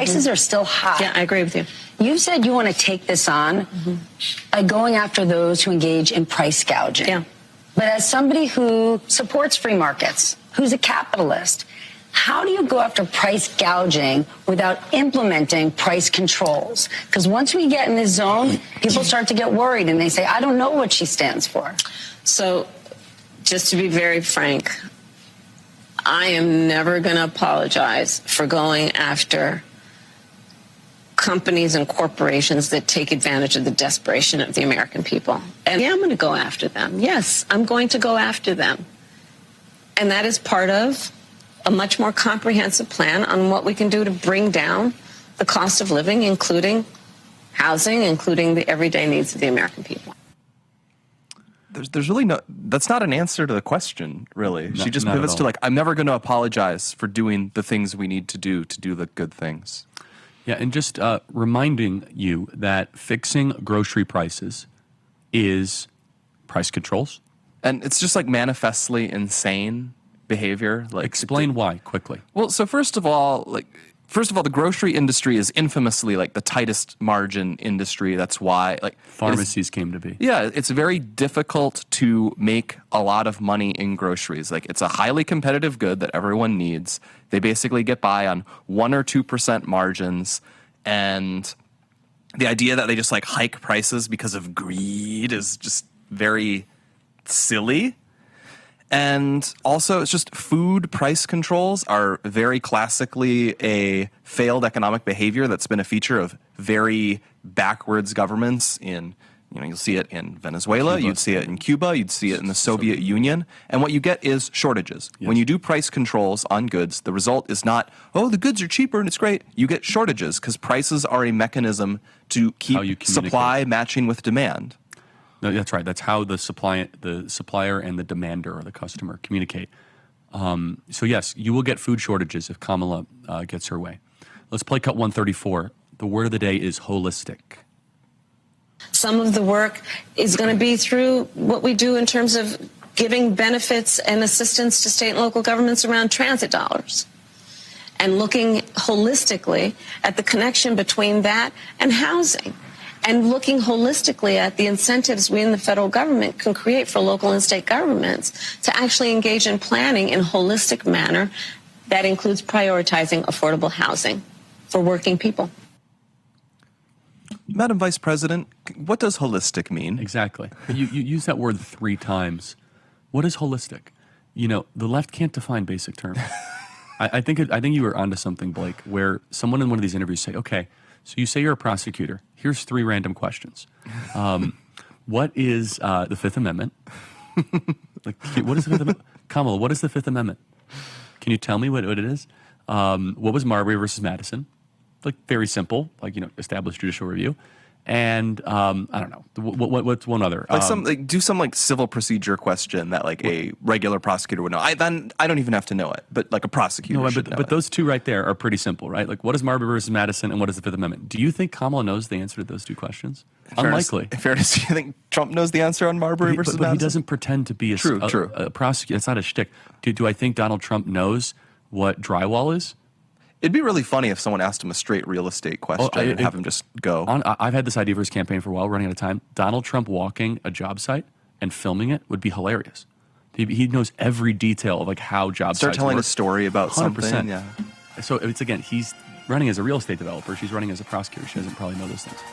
Prices are still high. Yeah, I agree with you. You said you want to take this on by going after those who engage in price gouging. Yeah. But as somebody who supports free markets, who's a capitalist, how do you go after price gouging without implementing price controls? Because once we get in this zone, people start to get worried and they say, I don't know what she stands for. So, just to be very frank, I am never going to apologize for going after companies and corporations that take advantage of the desperation of the American people. And yeah, I'm going to go after them. Yes, I'm going to go after them. And that is part of a much more comprehensive plan on what we can do to bring down the cost of living, including housing, including the everyday needs of the American people. There's really no, that's not an answer to the question, really. She just pivots to like, I'm never going to apologize for doing the things we need to do the good things. Yeah, and just reminding you that fixing grocery prices is price controls. And it's just like manifestly insane behavior. Like, explain why quickly. Well, so first of all, the grocery industry is infamously like the tightest margin industry. That's why like pharmacies came to be. Yeah, it's very difficult to make a lot of money in groceries. Like, it's a highly competitive good that everyone needs. They basically get by on 1 or 2% margins, and the idea that they just like hike prices because of greed is just very silly. And also, it's just food price controls are very classically a failed economic behavior that's been a feature of very backwards governments in, you'll see it in Venezuela, you'd see it in Cuba, you'd see it in the Soviet Union. And what you get is shortages. Yes. When you do price controls on goods, the result is not, oh, the goods are cheaper and it's great. You get shortages because prices are a mechanism to keep supply matching with demand. No, that's right. That's how the supplier and the demander or the customer communicate. So yes, you will get food shortages if Kamala gets her way. Let's play cut 134. The word of the day is holistic. Some of the work is going to be through what we do in terms of giving benefits and assistance to state and local governments around transit dollars, and looking holistically at the connection between that and housing, and looking holistically at the incentives we in the federal government can create for local and state governments to actually engage in planning in a holistic manner that includes prioritizing affordable housing for working people. Madam Vice President, what does holistic mean? Exactly. You use that word 3 times. What is holistic? The left can't define basic terms. I think you were onto something, Blake, where someone in one of these interviews say, okay, so you say you're a prosecutor. Here's 3 random questions. What is the Fifth Amendment? What is the Fifth Amendment? Kamala, what is the Fifth Amendment? Can you tell me what it is? What was Marbury versus Madison? Very simple, established judicial review. And I don't know, what's one other? Do some civil procedure question that a regular prosecutor would know. I don't even have to know it, but a prosecutor should know it. But those 2 right there are pretty simple, right? What is Marbury versus Madison and what is the Fifth Amendment? Do you think Kamala knows the answer to those 2 questions? Unlikely. In fairness, you think Trump knows the answer on Marbury versus Madison? But he doesn't pretend to be a prosecutor. It's not a shtick. Do I think Donald Trump knows what drywall is? It'd be really funny if someone asked him a straight real estate question and have him just go. I've had this idea for his campaign for a while, running out of time. Donald Trump walking a job site and filming it would be hilarious. He knows every detail of how job sites Start telling work. a story about 100%. something. Yeah. So it's, again, he's running as a real estate developer. She's running as a prosecutor. She doesn't probably know those things.